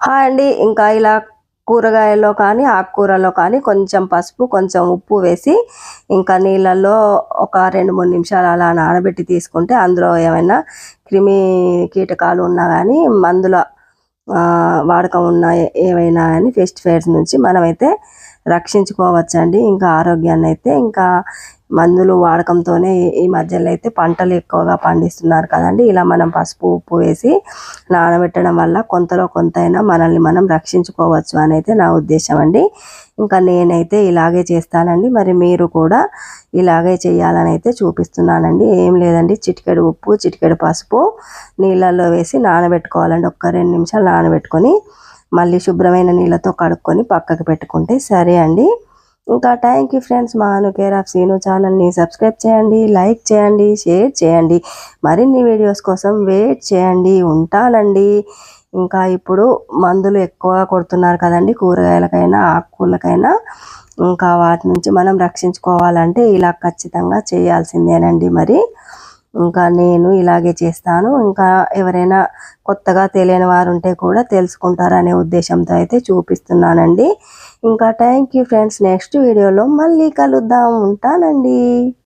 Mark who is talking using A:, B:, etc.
A: Hi అండి. ఇంకా ఇలా కూరగాయల్లో కానీ, ఆకుకూరల్లో కానీ కొంచెం పసుపు, కొంచెం ఉప్పు వేసి ఇంకా నీళ్ళల్లో ఒక 2, 3 నిమిషాలు అలా నానబెట్టి తీసుకుంటే అందులో ఏమైనా క్రిమి కీటకాలు ఉన్నా కానీ మందుల వాడకం ఉన్న ఏవైనా కానీ పెస్టిసైడ్స్ నుంచి మనమైతే రక్షించుకోవచ్చండి. ఇంకా ఆరోగ్యాన్ని అయితే ఇంకా మందులు వాడకంతోనే ఈ మధ్యలో అయితే పంటలు ఎక్కువగా పండిస్తున్నారు కదండి. ఇలా మనం పసుపు ఉప్పు వేసి నానబెట్టడం వల్ల కొంతలో కొంతైనా మనల్ని మనం రక్షించుకోవచ్చు అని అయితే నా ఉద్దేశం అండి. ఇంకా నేనైతే ఇలాగే చేస్తానండి. మరి మీరు కూడా ఇలాగే చేయాలని అయితే చూపిస్తున్నానండి. ఏం లేదండి, చిటికెడు ఉప్పు, చిటికెడు పసుపు నీళ్ళల్లో వేసి నానబెట్టుకోవాలండి. ఒక 2 నిమిషాలు నానబెట్టుకొని మళ్ళీ శుభ్రమైన నీళ్ళతో కడుక్కొని పక్కకు పెట్టుకుంటే సరే అండి. ఇంకా థ్యాంక్ యూ ఫ్రెండ్స్. మా కేర్ ఆఫ్ సీను ఛానల్ని సబ్స్క్రైబ్ చేయండి, లైక్ చేయండి, షేర్ చేయండి. మరిన్ని వీడియోస్ కోసం వెయిట్ చేయండి. ఉంటానండి. ఇంకా ఇప్పుడు మందులు ఎక్కువగా కొడుతున్నారు కదండి, కూరగాయలకైనా ఆకుకూరలకైనా. ఇంకా వాటి నుంచి మనం రక్షించుకోవాలంటే ఇలా ఖచ్చితంగా చేయాల్సిందేనండి. మరి ఇంకా నేను ఇలాగే చేస్తాను. ఇంకా ఎవరైనా కొత్తగా తెలియని వారు ఉంటే కూడా తెలుసుకుంటారనే ఉద్దేశంతో అయితే చూపిస్తున్నానండి. ఇంకా థ్యాంక్ యూ ఫ్రెండ్స్. నెక్స్ట్ వీడియోలో మళ్ళీ కలుద్దాం. ఉంటానండి.